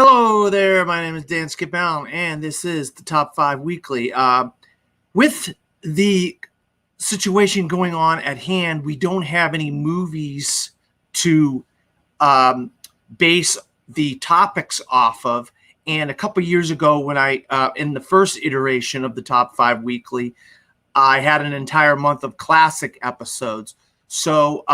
Hello there, my name is Dan Skipbound, and this is the Top 5 Weekly. With the situation going on at hand, we don't have any movies to base the topics off of. And a couple years ago, when in the first iteration of the Top 5 Weekly, I had an entire month of classic episodes. So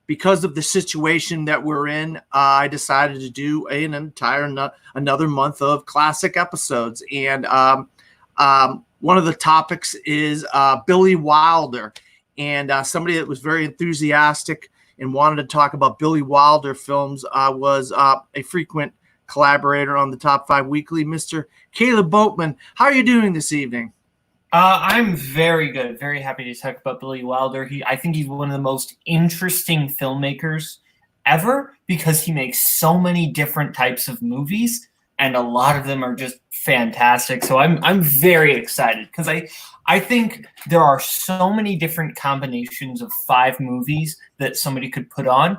because of the situation that we're in, I decided to do another month of classic episodes. And one of the topics is Billy Wilder. And somebody that was very enthusiastic and wanted to talk about Billy Wilder films was a frequent collaborator on the Top 5 Weekly, Mr. Caleb Boatman. How are you doing this evening? I'm very good. Very happy to talk about Billy Wilder. I think he's one of the most interesting filmmakers ever because he makes so many different types of movies, and a lot of them are just fantastic. So I'm very excited because I think there are so many different combinations of 5 movies that somebody could put on,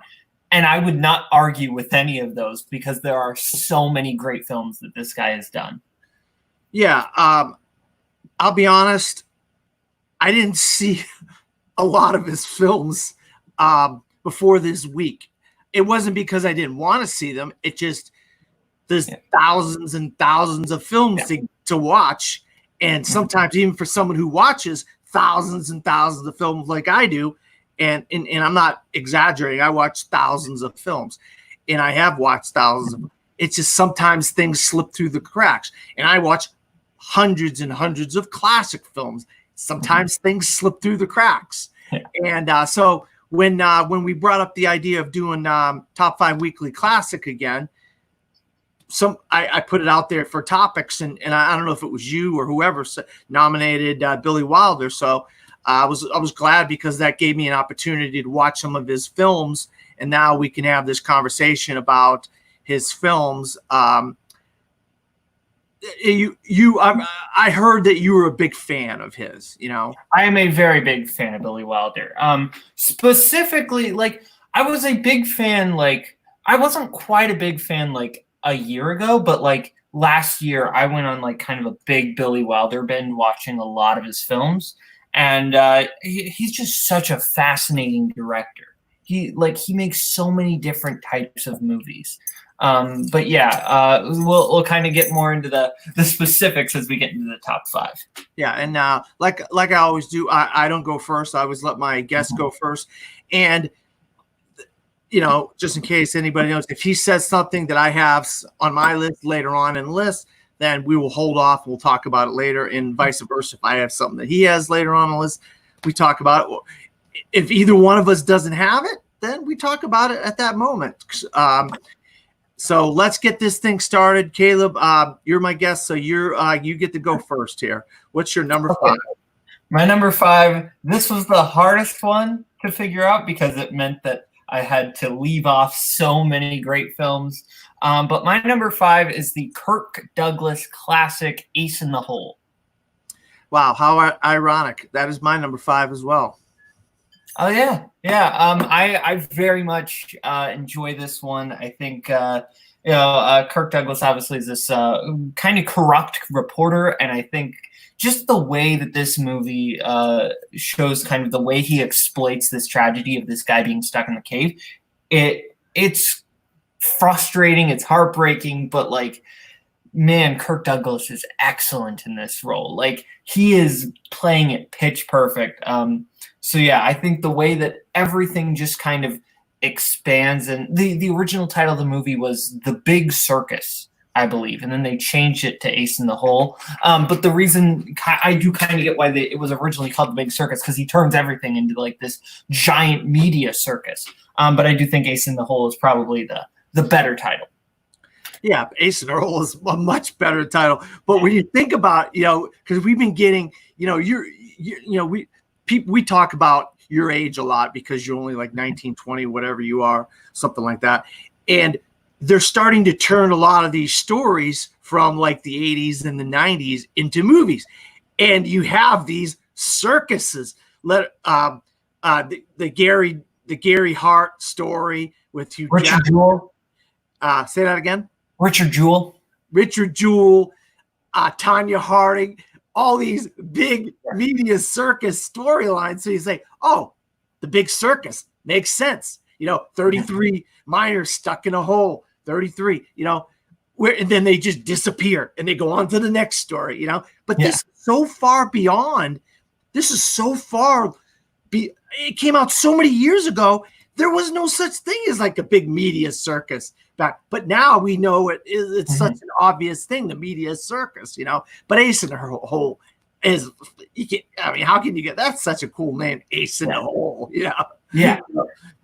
and I would not argue with any of those because there are so many great films that this guy has done. Yeah. I'll be honest, I didn't see a lot of his films before this week. It wasn't because I didn't want to see them. It just, there's thousands and thousands of films to watch. And sometimes even for someone who watches thousands and thousands of films like I do, and I'm not exaggerating, I watch thousands of films. And I have watched thousands of them. It's just sometimes things slip through the cracks. And I watch hundreds and hundreds of classic films. Sometimes things slip through the cracks. And so when we brought up the idea of doing Top 5 Weekly Classic again, I put it out there for topics, and I don't know if it was you or whoever nominated Billy Wilder. So I was glad because that gave me an opportunity to watch some of his films, and now we can have this conversation about his films. I heard that you were a big fan of his, I am a very big fan of Billy Wilder. Specifically, I was a big fan, I wasn't quite a big fan, a year ago, but, last year I went on, kind of a big Billy Wilder binge watching a lot of his films. And he's just such a fascinating director. He makes so many different types of movies. But yeah, we'll kind of get more into the specifics as we get into the top 5. Yeah, and like I always do, I don't go first. I always let my guests go first. And just in case anybody knows, if he says something that I have on my list later on in the list, then we will hold off. We'll talk about it later, and vice versa. If I have something that he has later on the list, we talk about it. If either one of us doesn't have it, then we talk about it at that moment. So let's get this thing started. Caleb, you're my guest, so you get to go first here. What's your number 5? My number 5, this was the hardest one to figure out because it meant that I had to leave off so many great films. But my number 5 is the Kirk Douglas classic Ace in the Hole. Wow, how ironic. That is my number 5 as well. Oh, yeah. Yeah. I very much enjoy this one. I think, Kirk Douglas obviously is this kind of corrupt reporter. And I think just the way that this movie shows kind of the way he exploits this tragedy of this guy being stuck in the cave, it's frustrating. It's heartbreaking. But, man, Kirk Douglas is excellent in this role. He is playing it pitch perfect. So yeah, I think the way that everything just kind of expands, and the original title of the movie was The Big Circus, I believe, and then they changed it to Ace in the Hole. But the reason I do kind of get why it was originally called The Big Circus, because he turns everything into this giant media circus. But I do think Ace in the Hole is probably the better title. Yeah, Ace in the Hole is a much better title. But when you think about, because we've been getting, we talk about your age a lot because you're only 19, 20, whatever you are, something like that. And they're starting to turn a lot of these stories from the 80s and the 90s into movies. And you have these circuses. The Gary Hart story with Hugh Jackman. Say that again. Richard Jewell. Richard Jewell, Tanya Harding, all these big media circus storylines. So you say, oh, the big circus makes sense. 33 miners stuck in a hole, 33, and then they just disappear and they go on to the next story, But this is so far beyond. This is so far. It came out so many years ago. There was no such thing as like a big media circus back, but now we know it's such an obvious thing, the media circus, But Ace in the Hole is, how can you get, that's such a cool name, Ace in the Hole, Yeah.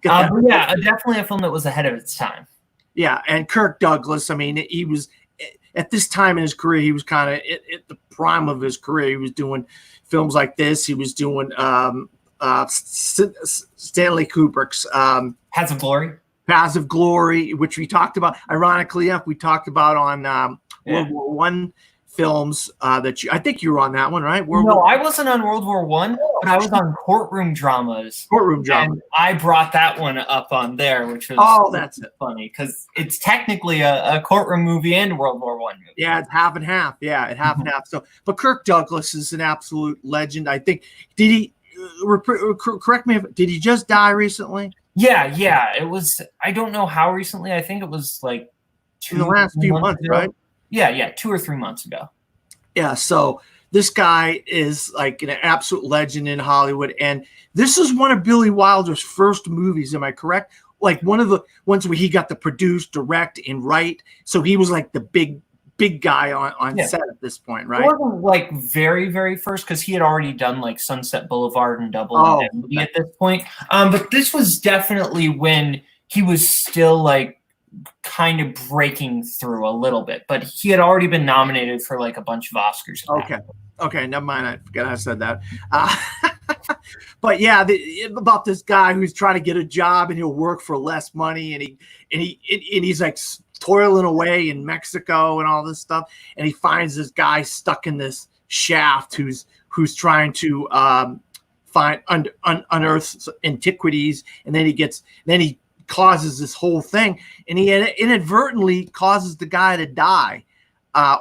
Definitely a film that was ahead of its time. Yeah, and Kirk Douglas, he was, at this time in his career, he was kind of at the prime of his career. He was doing films like this. He was doing Stanley Kubrick's Paths of Glory. Paths of Glory, which we talked about. Ironically enough, we talked about on World War One films I think you were on that one, right? I wasn't on World War One, but I was on courtroom dramas. And I brought that one up on there, which was that's funny because it's technically a courtroom movie and a World War One movie. Yeah, it's half and half. Yeah, it's half and half. So, but Kirk Douglas is an absolute legend. I think. Did he? Correct me if did he just die recently? Yeah. It was. I don't know how recently. I think it was like in the last few months, right? Yeah, 2 or 3 months ago. Yeah, so this guy is like an absolute legend in Hollywood, and this is one of Billy Wilder's first movies. Am I correct? Like one of the ones where he got to produce, direct, and write. So he was like the big guy on set at this point, right? It wasn't like very, very first because he had already done like Sunset Boulevard and Double Indemnity at this point. But this was definitely when he was still like kind of breaking through a little bit, but he had already been nominated for like a bunch of Oscars. Okay, never mind. I forgot I said that. But yeah, about this guy who's trying to get a job and he'll work for less money, and he's like toiling away in Mexico and all this stuff, and he finds this guy stuck in this shaft who's trying to unearth antiquities, and then he causes this whole thing, and he inadvertently causes the guy to die,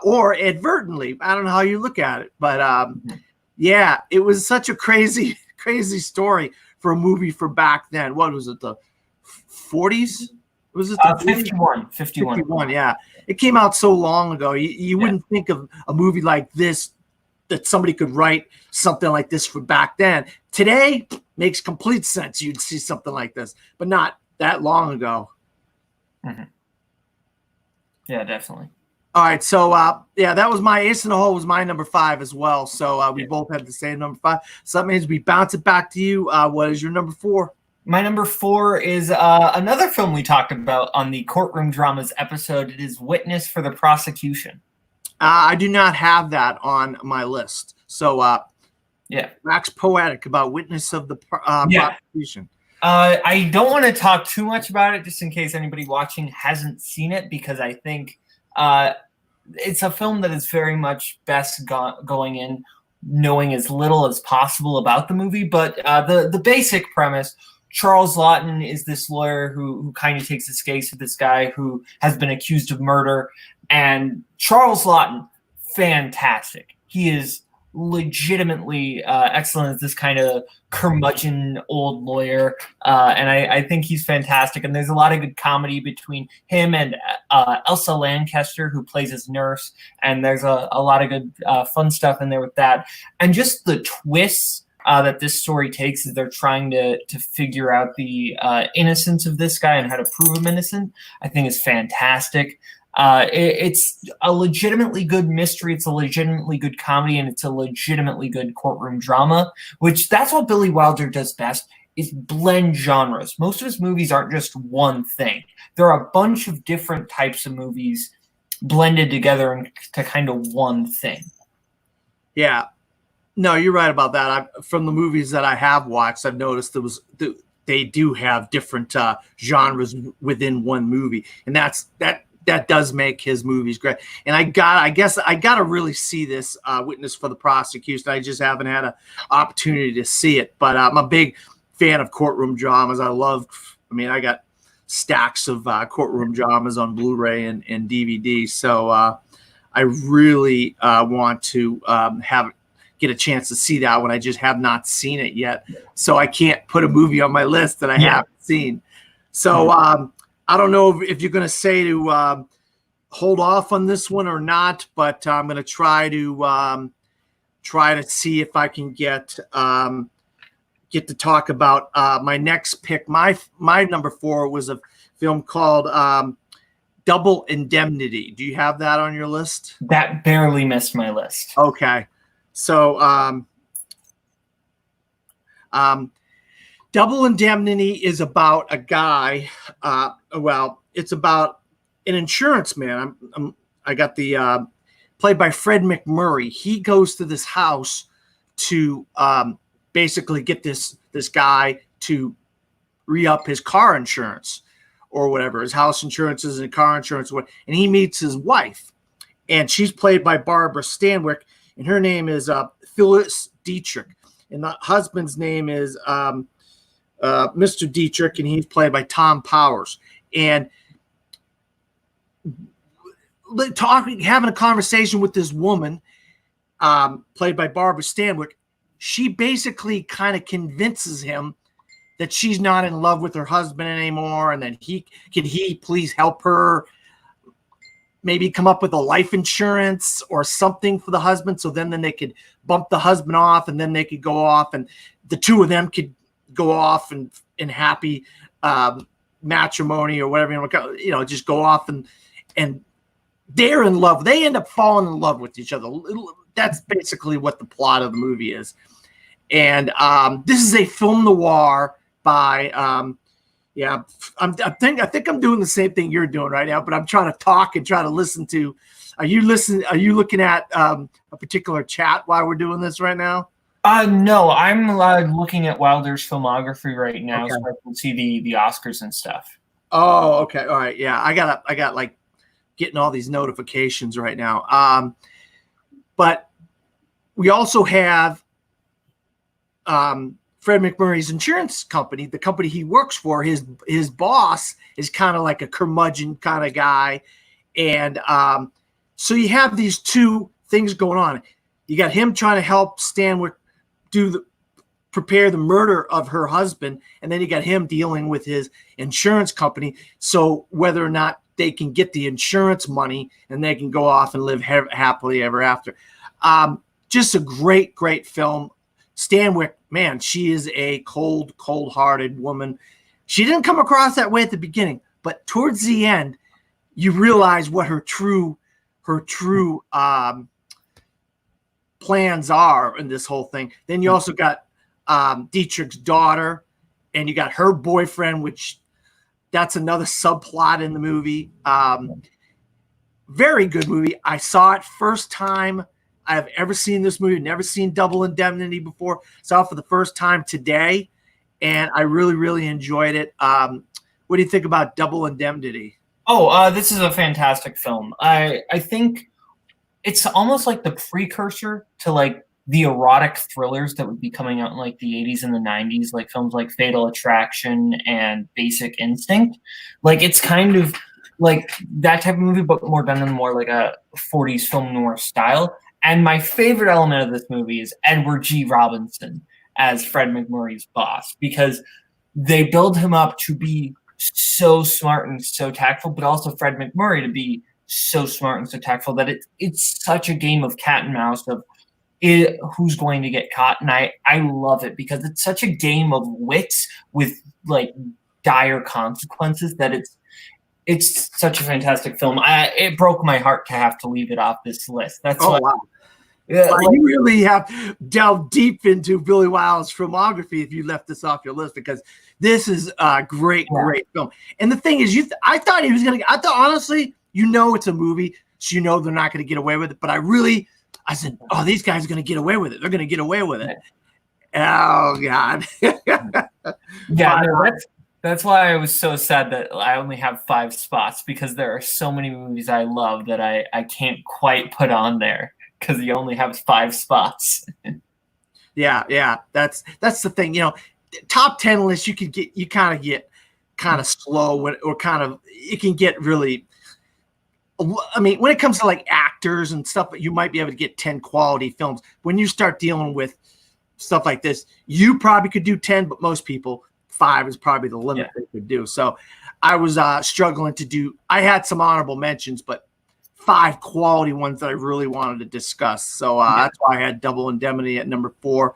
or advertently. I don't know how you look at it, but yeah, it was such a crazy story for a movie for back then. What was it, the 40s? Was it the 51? Yeah, it came out so long ago. You wouldn't think of a movie like this that somebody could write something like this for back then. Today makes complete sense. You'd see something like this, but not that long ago. Yeah, definitely. All right, so that was my Ace in the Hole was my number 5 as well. So we both had the same number 5. So that means we bounce it back to you. What is your number 4? My number 4 is another film we talked about on the Courtroom Dramas episode. It is Witness for the Prosecution. I do not have that on my list. So wax poetic about Witness of the Prosecution. I don't want to talk too much about it just in case anybody watching hasn't seen it, because I think it's a film that is very much best going in knowing as little as possible about the movie. But the basic premise, Charles Laughton is this lawyer who kind of takes his case of this guy who has been accused of murder. And Charles Laughton, fantastic. He is legitimately excellent as this kind of curmudgeon old lawyer, and I think he's fantastic. And there's a lot of good comedy between him and Elsa Lanchester, who plays his nurse, and there's a lot of good fun stuff in there with that. And just the twists that this story takes as they're trying to figure out the innocence of this guy and how to prove him innocent, I think is fantastic. It's a legitimately good mystery. It's a legitimately good comedy, and it's a legitimately good courtroom drama, which that's what Billy Wilder does best, is blend genres. Most of his movies aren't just one thing. There are a bunch of different types of movies blended together into kind of one thing. Yeah. No, you're right about that. From the movies that I have watched, I've noticed they do have different genres within one movie, and that does make his movies great. And I guess I got to really see this Witness for the Prosecution. I just haven't had an opportunity to see it. But I'm a big fan of courtroom dramas. I got stacks of courtroom dramas on Blu-ray and DVD. So I really want to get a chance to see that one. I just have not seen it yet, so I can't put a movie on my list that I haven't seen. So I don't know if you're going to say to hold off on this one or not, but I'm going to try to see if I can get to talk about my next pick. My number 4 was a film called Double Indemnity. Do you have that on your list? That barely missed my list. Okay. So Double Indemnity is about a guy. It's about an insurance man. I got the played by Fred McMurray. He goes to this house to basically get this guy to re-up his car insurance or whatever, his house insurances and car insurance. And he meets his wife, and she's played by Barbara Stanwyck, and her name is Phyllis Dietrich, and the husband's name is Mr. Dietrich, and he's played by Tom Powers. And having a conversation with this woman, played by Barbara Stanwyck, she basically kind of convinces him that she's not in love with her husband anymore, and that he please help her maybe come up with a life insurance or something for the husband, so then they could bump the husband off, and then they could go off, and the two of them could go off in happy matrimony or whatever you know, just go off and they're in love. They end up falling in love with each other. That's basically what the plot of the movie is. And this is a film noir by I think I'm doing the same thing you're doing right now, but I'm trying to talk and try to listen to. Are you looking at a particular chat while we're doing this right now? No, I'm looking at Wilder's filmography right now, so I can see the Oscars and stuff. Oh, okay, all right, yeah. I got like getting all these notifications right now. But we also have Fred McMurray's insurance company, the company he works for. His boss is kind of like a curmudgeon kind of guy, and so you have these two things going on. You got him trying to help Stanwyck prepare the murder of her husband, and then you got him dealing with his insurance company. So whether or not they can get the insurance money, and they can go off and live happily ever after. Just a great film. Stanwyck, man, she is a cold-hearted woman. She didn't come across that way at the beginning, but towards the end, you realize what her true plans are in this whole thing. Then you also got Dietrich's daughter, and you got her boyfriend, which that's another subplot in the movie. Very good movie. I saw it first time I've ever seen this movie. Never seen Double Indemnity before. Saw it for the first time today, and I really enjoyed it. What do you think about Double Indemnity? Oh, this is a fantastic film. I think it's almost like the precursor to like the erotic thrillers that would be coming out in like the 80s and the 90s, like films like Fatal Attraction and Basic Instinct. Like it's kind of like that type of movie, but more done in more like a 40s film noir style. And my favorite element of this movie is Edward G. Robinson as Fred McMurray's boss, because they build him up to be so smart and so tactful, but also Fred McMurray to be so smart and so tactful that it's such a game of cat and mouse of who's going to get caught. And I love it because it's such a game of wits with like dire consequences that it's such a fantastic film. It broke my heart to have to leave it off this list. That's why. Wow. Yeah, you really have delved deep into Billy Wilder's filmography if you left this off your list, because this is a great film. And the thing is, I thought honestly, it's a movie, so they're not going to get away with it. But I said, oh, these guys are going to get away with it. They're going to get away with it. Oh God. Yeah, that's why I was so sad that I only have 5 spots, because there are so many movies I love that I can't quite put on there because you only have 5 spots. Yeah. That's the thing. Top 10 list, you kind of get kind of slow or kind of, it can get really, I mean, when it comes to like actors and stuff, you might be able to get 10 quality films. When you start dealing with stuff like this, you probably could do 10, but most people, 5 is probably the limit they could do. So I was struggling to do, I had some honorable mentions, but 5 quality ones that I really wanted to discuss. So that's why I had Double Indemnity at number 4.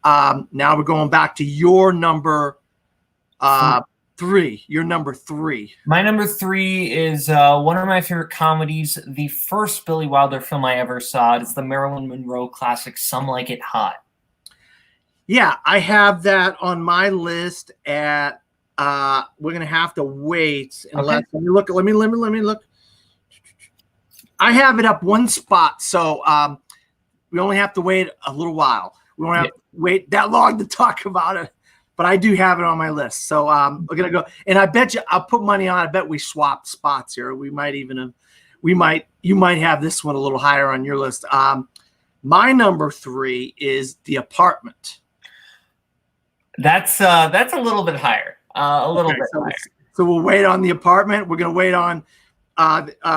Now we're going back to your number 3. Your number 3. My number 3 is one of my favorite comedies, the first Billy Wilder film I ever saw. It's the Marilyn Monroe classic, Some Like It Hot. Yeah, I have that on my list at we're gonna have to wait unless let me look. Let me look. I have it up one spot, so we only have to wait a little while. We don't have to wait that long to talk about it, but I do have it on my list. So we're gonna go, and I bet you I'll put money on. I bet we swapped spots here. We might even have, you might have this one a little higher on your list. My number 3 is The Apartment. That's a little bit higher. Higher. So we'll wait on The Apartment. We're gonna wait on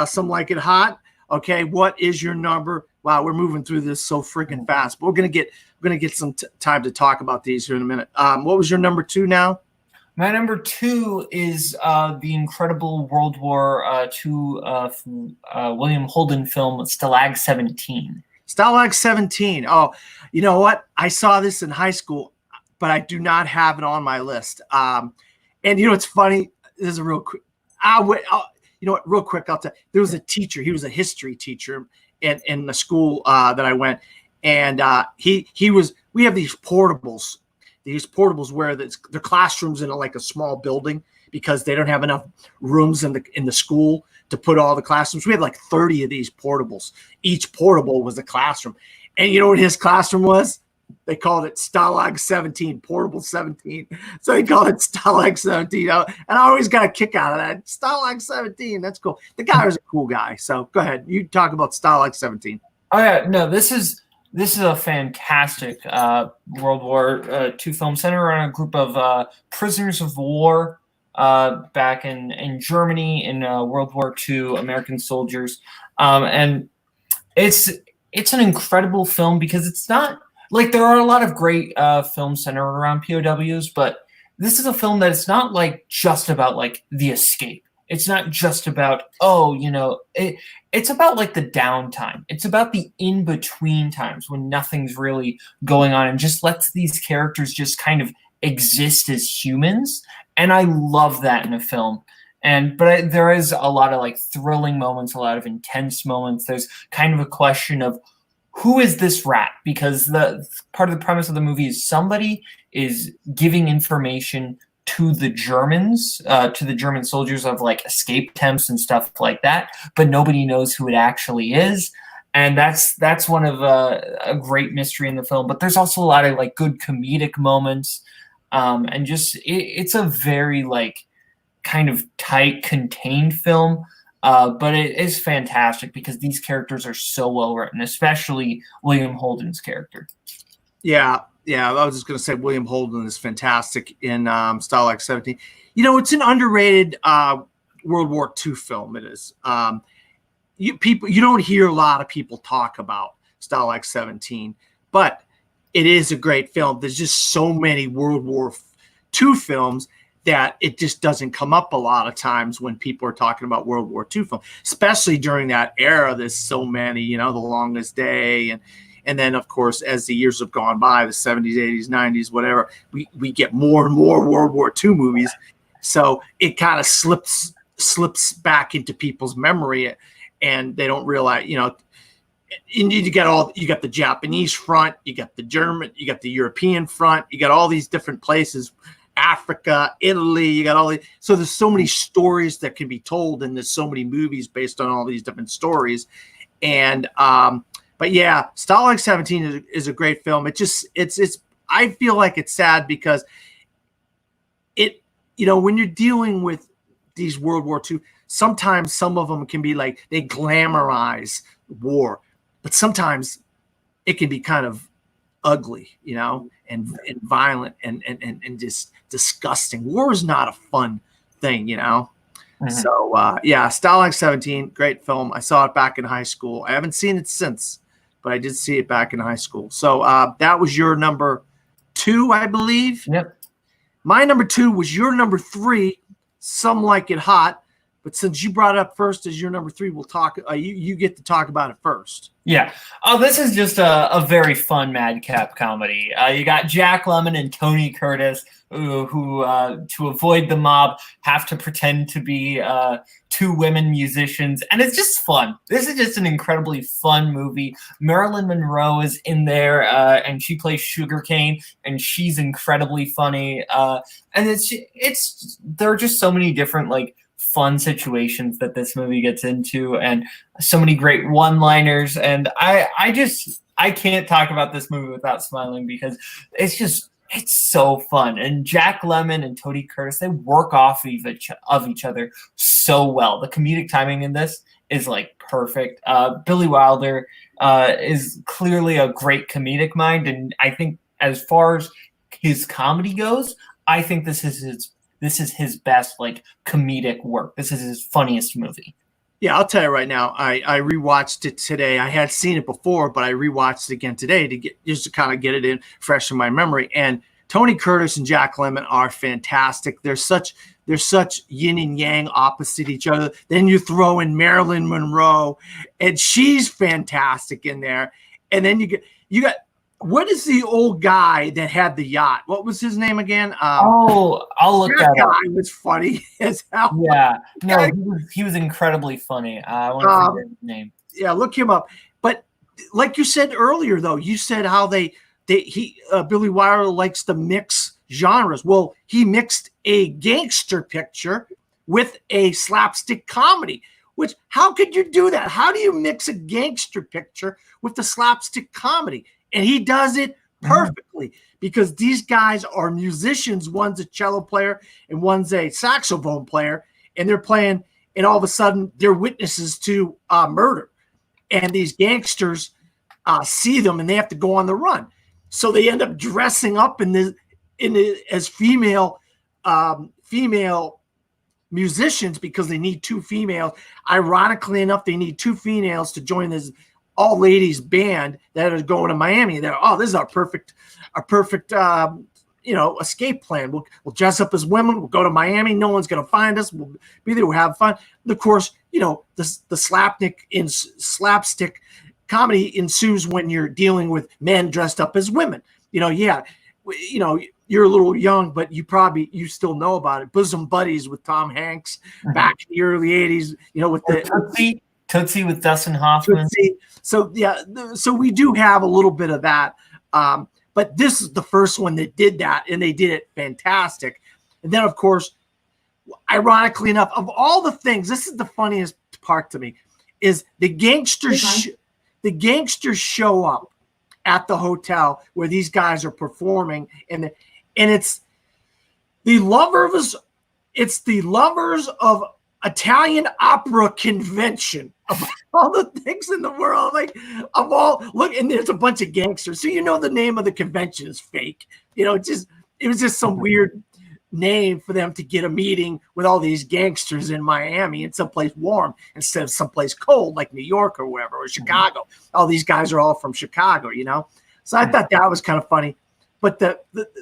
Some Like It Hot. Okay, what is your number? Wow, we're moving through this so freaking fast. But we're gonna get some time to talk about these here in a minute. What was your number 2 now? My number 2 is the incredible World War II William Holden film Stalag 17. Stalag 17. Oh, you know what? I saw this in high school, but I do not have it on my list. And you know, it's funny. This is a real quick. You know what? Real quick, I'll tell you. There was a teacher. He was a history teacher in the school that I went, and he was. We have these portables. These portables where the classrooms in like a small building because they don't have enough rooms in the school to put all the classrooms. We had like 30 of these portables. Each portable was a classroom, and you know what his classroom was? They called it Stalag 17, Portable 17. So they called it Stalag 17. And I always got a kick out of that. Stalag 17, that's cool. The guy was a cool guy. So go ahead. You talk about Stalag 17. Oh, yeah. No, this is a fantastic World War II film centered around a group of prisoners of war back in Germany in World War II, American soldiers. And it's an incredible film because it's not, like, there are a lot of great films centered around POWs, but this is a film that it's not like just about like the escape. It's not just about, it's about like the downtime. It's about the in-between times when nothing's really going on and just lets these characters just kind of exist as humans. And I love that in a film. But there is a lot of like thrilling moments, a lot of intense moments. There's kind of a question of, who is this rat? Because the part of the premise of the movie is somebody is giving information to the Germans, to the German soldiers of like escape attempts and stuff like that, but nobody knows who it actually is. And that's one of a great mystery in the film. But there's also a lot of like good comedic moments, and just it's a very like kind of tight, contained film. But it is fantastic because these characters are so well written, especially William Holden's character. Yeah. I was just going to say William Holden is fantastic in Stalag 17. You know, it's an underrated World War II film. It is. You don't hear a lot of people talk about Stalag 17, but it is a great film. There's just so many World War II films that it just doesn't come up a lot of times when people are talking about World War II film, especially during that era. There's so many, The Longest Day, and then of course as the years have gone by, the 70s, 80s, 90s, whatever, we get more and more World War II movies, so it kind of slips back into people's memory, and they don't realize, you got the Japanese front, you got the German, you got the European front, you got all these different places. Africa, Italy, you got all these. So there's so many stories that can be told, and there's so many movies based on all these different stories. And but yeah, Stalag 17 is a great film. It's I feel like it's sad because when you're dealing with these World War II, sometimes some of them can be like they glamorize war, but sometimes it can be kind of ugly, and violent and just disgusting. War is not a fun thing, you know. Mhm. So yeah, Stalag 17, great film. I saw it back in high school. I haven't seen it since, but I did see it back in high school. So that was your number 2, I believe. Yep. My number 2 was your number 3, Some Like It Hot. But since you brought it up first as your number 3, we'll talk. You get to talk about it first. Yeah. Oh, this is just a very fun madcap comedy. You got Jack Lemmon and Tony Curtis, who to avoid the mob, have to pretend to be 2 women musicians, and it's just fun. This is just an incredibly fun movie. Marilyn Monroe is in there, and she plays Sugarcane, and she's incredibly funny. And there are just so many different like fun situations that this movie gets into, and so many great one-liners. And I can't talk about this movie without smiling because it's so fun. And Jack Lemmon and Tony Curtis, they work off of each other so well. The comedic timing in this is like perfect. Billy Wilder is clearly a great comedic mind, and I think as far as his comedy goes, I think this is his best like comedic work. This is his funniest movie. Yeah, I'll tell you right now. I rewatched it today. I had seen it before, but I rewatched it again today to kind of get it in fresh in my memory. And Tony Curtis and Jack Lemmon are fantastic. They're such yin and yang opposite each other. Then you throw in Marilyn Monroe, and she's fantastic in there. And then you got. What is the old guy that had the yacht? What was his name again? I'll look that guy up. Was funny as hell. Yeah, no, he was incredibly funny. I want to forget his name. Yeah, look him up. But like you said earlier, though, you said how Billy Wilder likes to mix genres. Well, he mixed a gangster picture with a slapstick comedy. Which, how could you do that? How do you mix a gangster picture with the slapstick comedy? And he does it perfectly because these guys are musicians. One's a cello player and one's a saxophone player, and they're playing, and all of a sudden they're witnesses to murder. And these gangsters see them, and they have to go on the run. So they end up dressing up as female musicians because they need 2 females. Ironically enough, they need 2 females to join this all ladies band that are going to Miami. They're, this is our perfect escape plan. We'll dress up as women. We'll go to Miami. No one's going to find us. We'll be there. We'll have fun. And of course, the slapstick comedy ensues when you're dealing with men dressed up as women. You're a little young, but you still know about it. Bosom Buddies with Tom Hanks back in the early 80s, with the Tootsie with Dustin Hoffman. Tootsie. So yeah, so we do have a little bit of that. But this is the first one that did that, and they did it fantastic. And then, of course, ironically enough, of all the things, this is the funniest part to me, is the gangsters. The gangsters show up at the hotel where these guys are performing, and it's the lovers. It's the lovers of Italian opera convention. Of all the things in the world, and there's a bunch of gangsters, so the name of the convention is fake. It was just some weird name for them to get a meeting with all these gangsters in Miami in someplace warm instead of someplace cold like New York or wherever, or Chicago. All these guys are all from Chicago, So I thought that was kind of funny. But the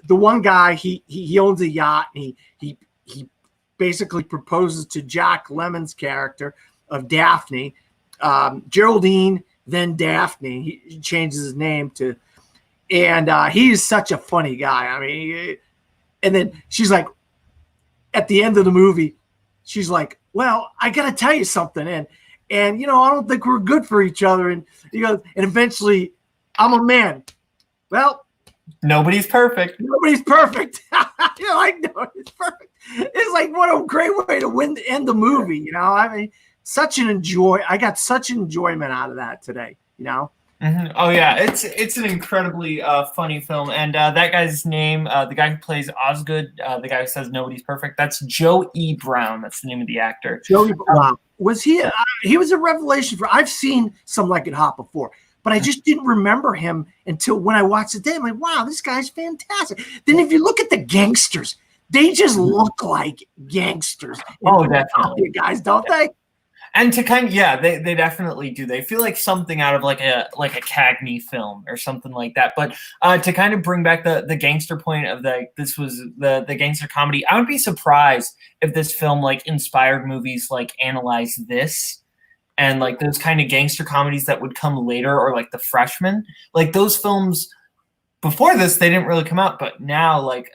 one guy, he owns a yacht, and he basically proposes to Jack Lemmon's character of Daphne, Geraldine, then Daphne. He changes his name to, and he's such a funny guy. I mean, and then she's like, at the end of the movie, she's like, "Well, I got to tell you something, and I don't think we're good for each other." And he goes, and eventually, I'm a man. Well, nobody's perfect. Nobody's perfect. Nobody's perfect. It's like, what a great way to end the movie. I mean, I got such enjoyment out of that today. Mm-hmm. Oh yeah, it's an incredibly funny film, and that guy's name, the guy who plays Osgood, the guy who says nobody's perfect, that's Joe E. Brown. That's the name of the actor. Joe E. Brown. Was he? He was a revelation for. I've seen Some Like It Hot before, but I just didn't remember him until when I watched it. I'm like, wow, this guy's fantastic. Then if you look at the gangsters, they just look like gangsters. Oh, definitely, guys, don't they? And to kind of, they definitely do. They feel like something out of like a Cagney film or something like that. But to kind of bring back the gangster point of this was the gangster comedy. I would be surprised if this film like inspired movies like Analyze This and like those kind of gangster comedies that would come later, or like The Freshman. Like those films before this, they didn't really come out, but now like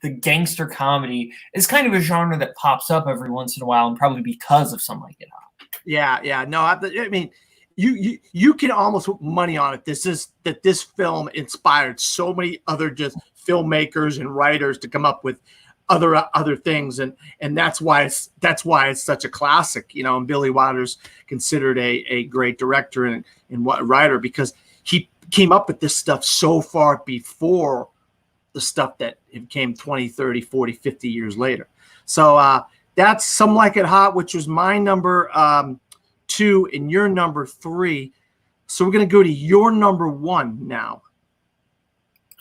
the gangster comedy is kind of a genre that pops up every once in a while, and probably because of something like Get Hot. Yeah. No, I mean, you can almost put money on it. This film inspired so many other just filmmakers and writers to come up with other things, and that's why it's such a classic, you know. And Billy Wilder's considered a great director and writer, because he came up with this stuff so far before the stuff that came 20, 30, 40, 50 years later. So that's Some Like It Hot, which was my number 2 and your number 3. So we're going to go to your number 1 now.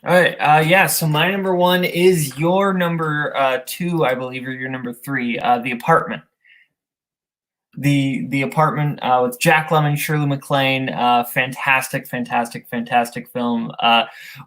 All right. So my number 1 is your number 2, I believe, or your number 3, The Apartment. The Apartment with Jack Lemmon, Shirley MacLaine, fantastic film.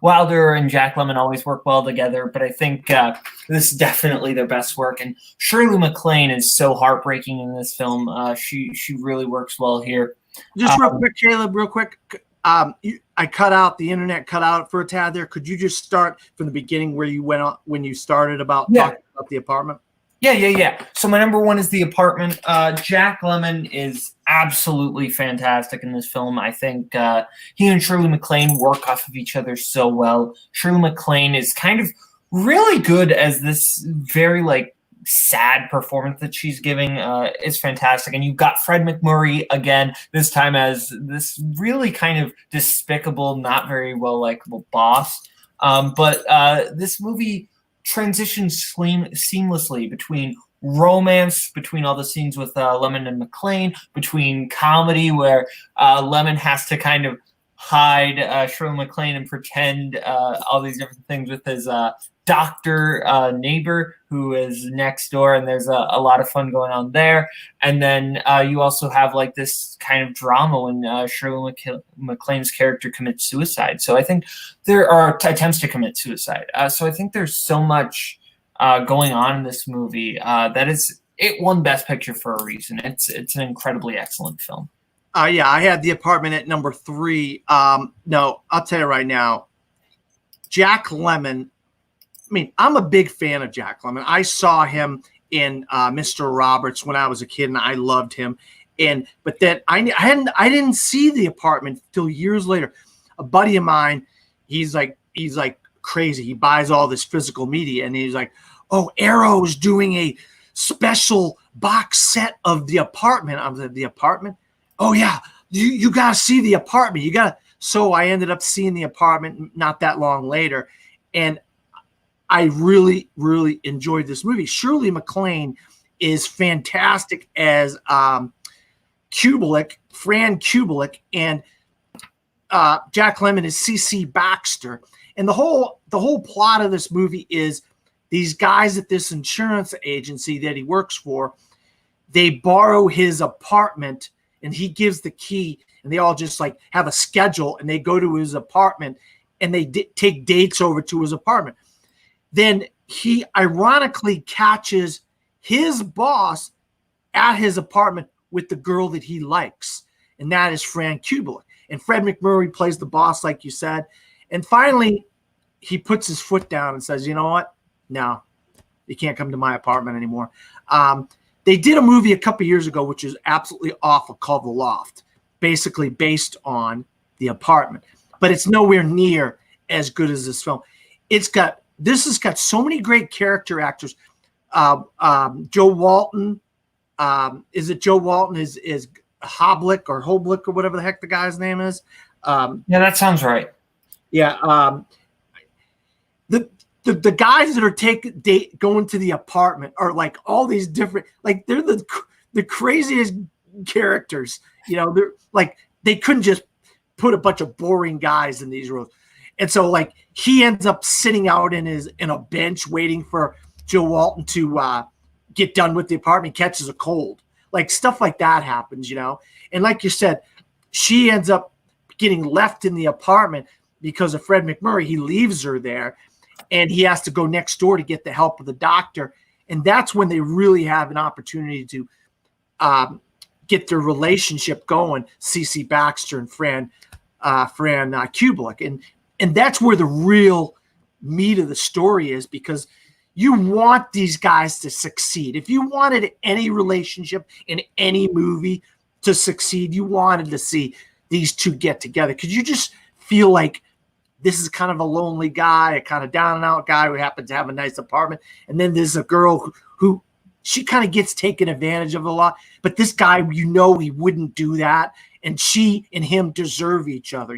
Wilder and Jack Lemmon always work well together, but I think this is definitely their best work. And Shirley MacLaine is so heartbreaking in this film. She really works well here. Just real quick, Caleb, real quick. I cut out, the internet cut out for a tad there. Could you just start from the beginning where you went on when you started about talking about The Apartment? Yeah. So my number 1 is The Apartment. Jack Lemmon is absolutely fantastic in this film. I think he and Shirley MacLaine work off of each other so well. Shirley MacLaine is kind of really good as this very like sad performance that she's giving. Is fantastic. And you've got Fred MacMurray again, this time as this really kind of despicable, not very well likable boss. But this movie transitions seamlessly between romance, between all the scenes with Lemmon and MacLaine, between comedy where Lemmon has to kind of hide Shirley MacLaine and pretend all these different things with his doctor neighbor who is next door, and there's a lot of fun going on there. And then you also have like this kind of drama when Shirley MacLaine's character commits suicide. So I think there are attempts to commit suicide. So I think there's so much going on in this movie that it won Best Picture for a reason. It's an incredibly excellent film. Yeah, I had The Apartment at number 3. No, I'll tell you right now, Jack Lemmon. I mean, I'm a big fan of Jack Lemmon. I saw him in Mr. Roberts when I was a kid, and I loved him. But then I didn't see The Apartment till years later. A buddy of mine, he's like crazy. He buys all this physical media, and he's like, "Oh, Arrow's doing a special box set of The Apartment." I'm like, "The Apartment? Oh yeah, you gotta see The Apartment. You gotta." So I ended up seeing The Apartment not that long later, and I really, really enjoyed this movie. Shirley MacLaine is fantastic as Kubelik, Fran Kubelik, and Jack Lemmon is C.C. Baxter. And the whole plot of this movie is these guys at this insurance agency that he works for, they borrow his apartment, and he gives the key, and they all just like have a schedule, and they go to his apartment, and they take dates over to his apartment. Then he ironically catches his boss at his apartment with the girl that he likes, and that is Fran Kubelik. And Fred MacMurray plays the boss, like you said. And finally, he puts his foot down and says, "You know what? No, you can't come to my apartment anymore." They did a movie a couple years ago, which is absolutely awful, called The Loft, basically based on The Apartment. But it's nowhere near as good as this film. This has got so many great character actors. Joe Walton. Is it Joe Walton? Is Hoblick or Hoblick or whatever the heck the guy's name is? Yeah, that sounds right. Yeah. The guys that are going to the apartment are like all these different, like they're the craziest characters. You know, they're like, they couldn't just put a bunch of boring guys in these roles. And so like he ends up sitting out in a bench waiting for Joe Walton to get done with the apartment, catches a cold. Like stuff like that happens, And like you said, she ends up getting left in the apartment because of Fred McMurray. He leaves her there, and he has to go next door to get the help of the doctor. And that's when they really have an opportunity to get their relationship going, CC Baxter and Fran Kubelik. And that's where the real meat of the story is, because you want these guys to succeed. If you wanted any relationship in any movie to succeed, you wanted to see these two get together, because you just feel like this is kind of a lonely guy, a kind of down and out guy who happens to have a nice apartment. And then there's a girl who she kind of gets taken advantage of a lot. But this guy, he wouldn't do that. And she and him deserve each other,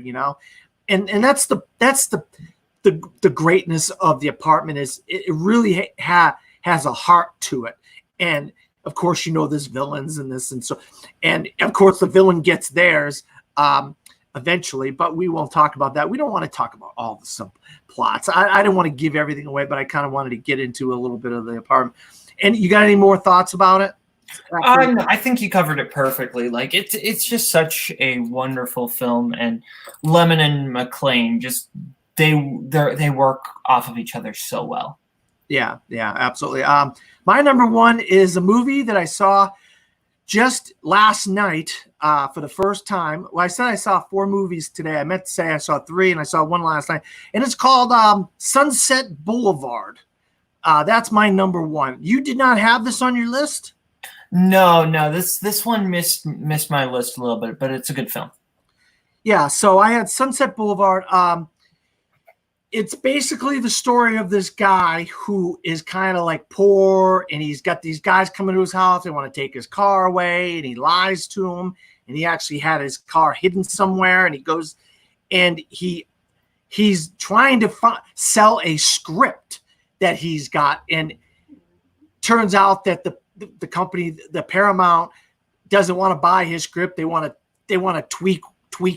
And that's the greatness of The Apartment, is it really has a heart to it. And of course, there's villains in this, and of course the villain gets theirs eventually, but we won't talk about that. We don't want to talk about all the subplots. I don't want to give everything away, but I kind of wanted to get into a little bit of The Apartment. And you got any more thoughts about it? I think you covered it perfectly. Like it's just such a wonderful film, and Lemmon and McClane they work off of each other so well. Yeah, absolutely. My number one is a movie that I saw just last night for the first time. Well, I said I saw 4 movies today. I meant to say I saw 3, and I saw 1 last night. And it's called Sunset Boulevard. That's my number 1. You did not have this on your list? No. This one missed my list a little bit, but it's a good film. Yeah, so I had Sunset Boulevard. It's basically the story of this guy who is kind of like poor, and he's got these guys coming to his house. They want to take his car away, and he lies to them. And he actually had his car hidden somewhere, and he goes and he's trying to sell a script that he's got. And turns out that the company, the Paramount, doesn't want to buy his script. They want to tweak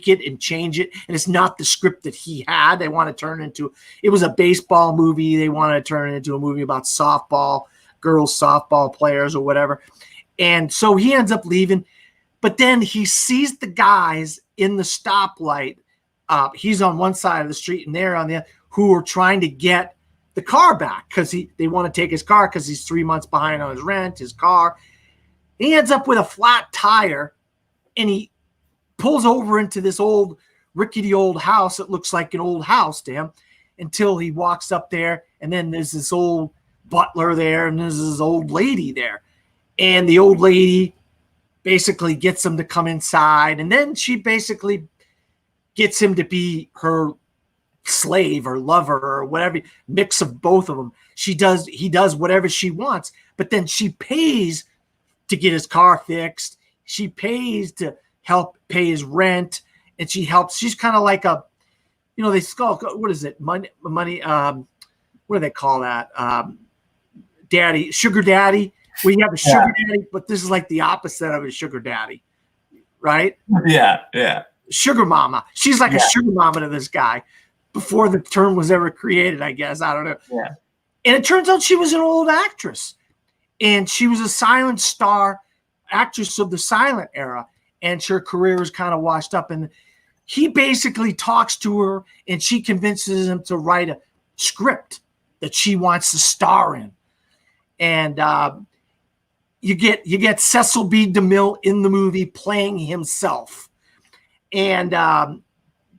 it and change it, and it's not the script that he had. They want to turn it into, it was a baseball movie. They want to turn it into a movie about girls softball players or whatever. And so he ends up leaving, but then he sees the guys in the stoplight. He's on one side of the street and they're on the other, who are trying to get the car back because they want to take his car because he's 3 months behind on his rent, his car. He ends up with a flat tire, and he pulls over into this old rickety old house. It looks like an old house to him, until he walks up there, and then there's this old butler there, and there's this old lady there. And the old lady basically gets him to come inside, and then she basically gets him to be her slave or lover or whatever, mix of both of them. He does whatever she wants, but then she pays to get his car fixed. She pays to help pay his rent, and she's kind of like a, they call, what is it, money, what do they call that, daddy, sugar daddy. We have a sugar daddy, but this is like the opposite of a sugar daddy, right? Yeah Sugar mama. She's like a sugar mama to this guy before the term was ever created, I guess. I don't know. Yeah. And it turns out she was an old actress, and she was a silent star actress of the silent era. And her career is kind of washed up. And he basically talks to her, and she convinces him to write a script that she wants to star in. And you get Cecil B. DeMille in the movie playing himself. And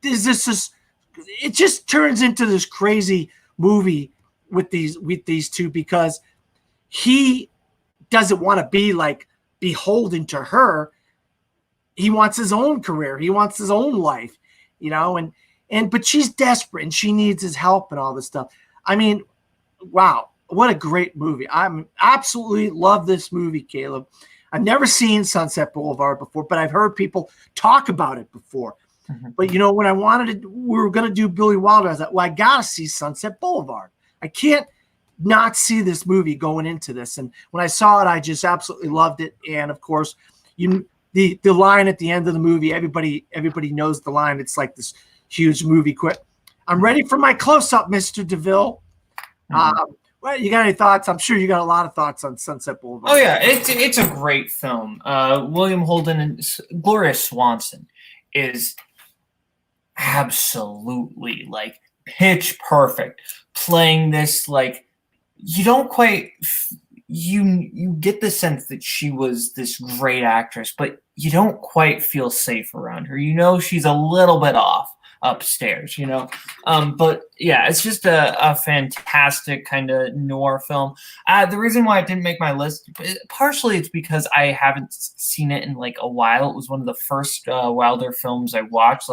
it just turns into this crazy movie with these two, because he doesn't want to be like beholden to her. He wants his own career. He wants his own life, but she's desperate, and she needs his help and all this stuff. I mean, wow, what a great movie. I'm absolutely love this movie, Caleb. I've never seen Sunset Boulevard before, but I've heard people talk about it before. Mm-hmm. But when we were going to do Billy Wilder, I was like, well, I got to see Sunset Boulevard. I can't not see this movie going into this. And when I saw it, I just absolutely loved it. And of course, the line at the end of the movie, everybody knows the line. It's like this huge movie quip. I'm ready for my close-up, Mr. DeVille. Mm-hmm. Well, you got any thoughts? I'm sure you got a lot of thoughts on Sunset Boulevard. Oh yeah, it's a great film. William Holden and Gloria Swanson is absolutely like pitch perfect, playing this like you don't quite you get the sense that she was this great actress, but you don't quite feel safe around her. You know she's a little bit off upstairs, you know. But yeah, it's just a fantastic kind of noir film. The reason why it didn't make my list, partially it's because I haven't seen it in like a while. It was one of the first Wilder films I watched,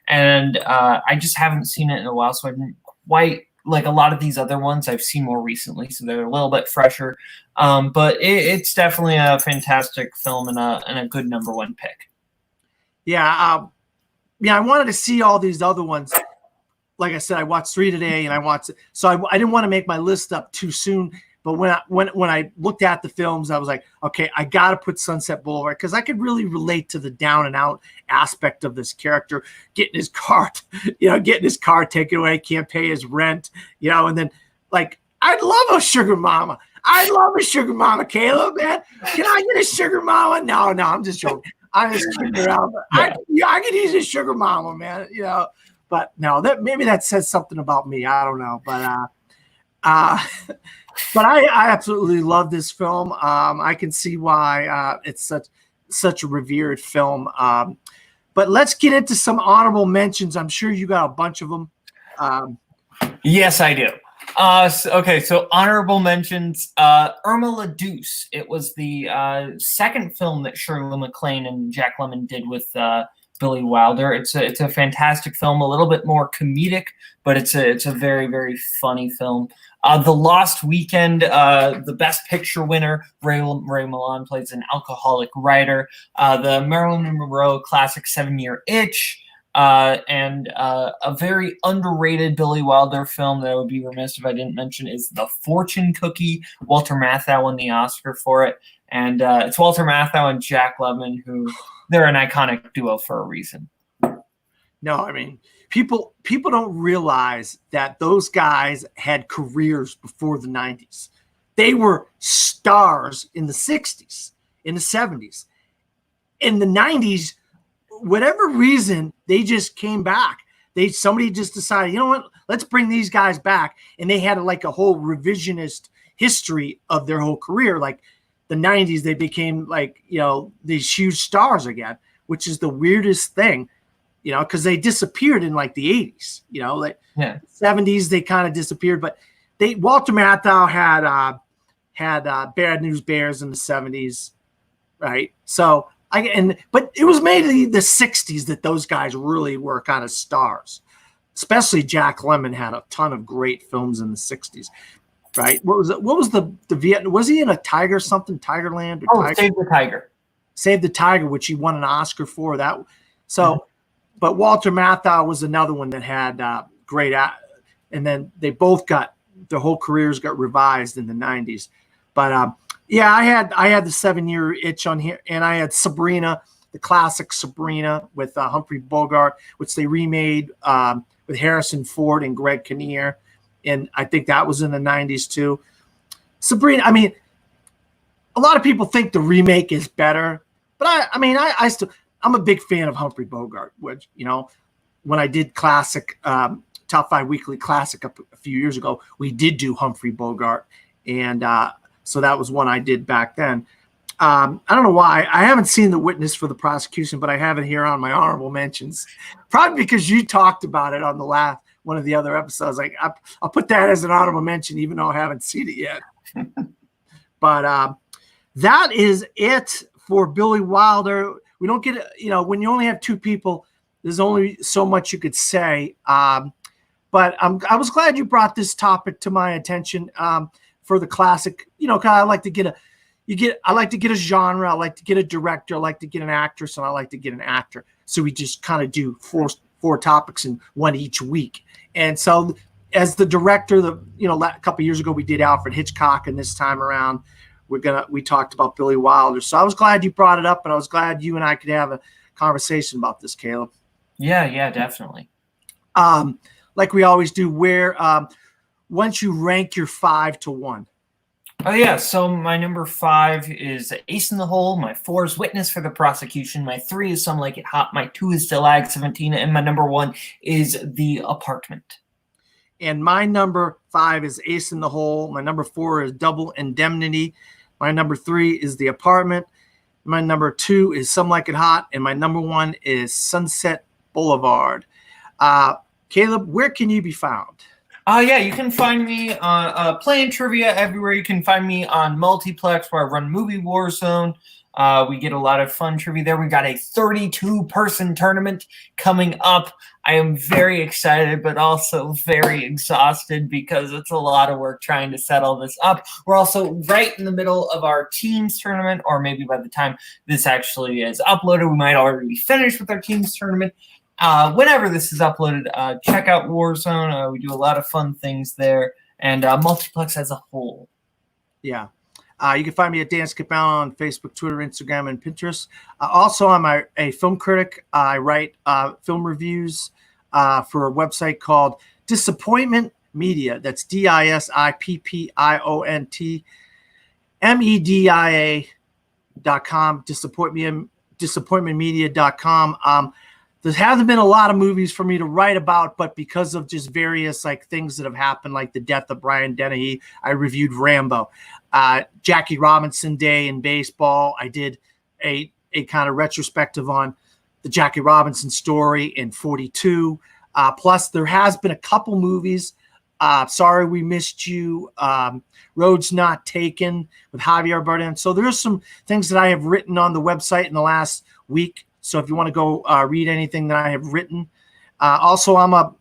and I just haven't seen it in a while, so I didn't quite like a lot of these other ones I've seen more recently, so they're a little bit fresher. But it's definitely a fantastic film and a good #1 pick. Yeah. I wanted to see all these other ones. Like I said, I watched 3 today, and I didn't want to make my list up too soon. But when I looked at the films, I was like, okay, I got to put Sunset Boulevard because I could really relate to the down and out aspect of this character, getting his car taken away, can't pay his rent, and then like, I'd love a sugar mama. I love a sugar mama, Caleb, man. Can I get a sugar mama? No, I'm just joking. I'm just kidding around. I could use a sugar mama, man. But no, maybe that says something about me. I don't know, but but I absolutely love this film. I can see why it's such a revered film. But let's get into some honorable mentions. I'm sure you got a bunch of them. Yes, I do. So honorable mentions, Irma La Douce. It was the second film that Shirley MacLaine and Jack Lemmon did with Billy Wilder. It's a fantastic film, a little bit more comedic, but it's a very, very funny film. The Lost Weekend, the Best Picture winner, Ray Milland plays an alcoholic writer. The Marilyn Monroe classic 7-Year Itch. And a very underrated Billy Wilder film that I would be remiss if I didn't mention is The Fortune Cookie. Walter Matthau won the Oscar for it. And it's Walter Matthau and Jack Lemmon, who they're an iconic duo for a reason. No, I mean, people don't realize that those guys had careers before the 90s. They were stars in the 60s, in the 70s. In the 90s, whatever reason, they just came back. Somebody just decided, you know what, let's bring these guys back. And they had like a whole revisionist history of their whole career. Like the 90s, they became like, these huge stars again, which is the weirdest thing, because they disappeared in like the 80s, like 70s, they kind of disappeared. But Walter Matthau had Bad News Bears in the 70s, right? So but it was mainly the 60s that those guys really were kind of stars. Especially Jack Lemmon had a ton of great films in the 60s, right? What was it? What was the Vietnam? Was he in a Tiger something? Tigerland? Save the Tiger. Save the Tiger, which he won an Oscar for. That. So, but Walter Matthau was another one that had great. And then they both their whole careers got revised in the 90s. But yeah, I had the 7-Year Itch on here, and I had Sabrina, the classic Sabrina with Humphrey Bogart, which they remade with Harrison Ford and Greg Kinnear, and I think that was in the 90s too. Sabrina, I mean, a lot of people think the remake is better, but I'm a big fan of Humphrey Bogart, which, when I did classic Top 5 Weekly Classic a few years ago, we did do Humphrey Bogart, and so that was one I did back then. I don't know why. I haven't seen The Witness for the Prosecution, but I have it here on my honorable mentions. Probably because you talked about it on the last one of the other episodes. Like I'll put that as an honorable mention, even though I haven't seen it yet. But that is it for Billy Wilder. We don't get, when you only have 2 people, there's only so much you could say. But I was glad you brought this topic to my attention. For the classic, because I like to get a genre, I like to get a director, I like to get an actress, and I like to get an actor. So we just kind of do four topics in one each week. And so as the director, a couple of years ago we did Alfred Hitchcock, and this time around we talked about Billy Wilder. So I was glad you brought it up, and I was glad you and I could have a conversation about this, Caleb. Yeah, definitely. Like we always do, once you rank your 5 to 1. Oh, yeah. So my number 5 is Ace in the Hole. My 4 is Witness for the Prosecution. My 3 is Some Like It Hot. My 2 is Stalag 17. And my number 1 is The Apartment. And my number 5 is Ace in the Hole. My number 4 is Double Indemnity. My number 3 is The Apartment. My number 2 is Some Like It Hot. And my number 1 is Sunset Boulevard. Caleb, where can you be found? Yeah, you can find me playing trivia everywhere. You can find me on Multiplex, where I run Movie Warzone. We get a lot of fun trivia there. We got a 32-person tournament coming up. I am very excited, but also very exhausted because it's a lot of work trying to set all this up. We're also right in the middle of our teams tournament, or maybe by the time this actually is uploaded, we might already be finished with our teams tournament. Whenever this is uploaded, check out Warzone. We do a lot of fun things there, and Multiplex as a whole. Yeah. You can find me at Dan Skipal on Facebook, Twitter, Instagram, and Pinterest. Also, I'm a film critic. I write film reviews for a website called Disappointment Media. That's DISIPPIONTMEDIA.com. Disappointmentmedia.com. There hasn't been a lot of movies for me to write about, but because of just various things that have happened, like the death of Brian Dennehy, I reviewed Rambo. Jackie Robinson Day in baseball, I did a kind of retrospective on the Jackie Robinson story in 42. Plus, there has been a couple movies. Sorry We Missed You, Roads Not Taken with Javier Bardem. So there's some things that I have written on the website in the last week. So if you want to go read anything that I have written. Also, I'm a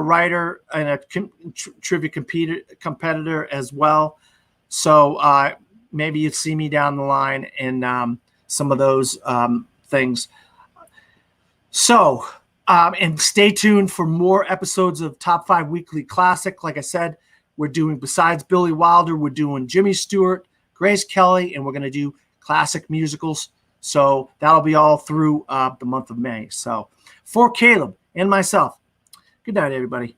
writer and a trivia competitor as well. So maybe you'd see me down the line in some of those things. So, and stay tuned for more episodes of Top 5 Weekly Classic. Like I said, we're doing, besides Billy Wilder, we're doing Jimmy Stewart, Grace Kelly, and we're going to do classic musicals. So that'll be all through the month of May. So for Caleb and myself, good night, everybody.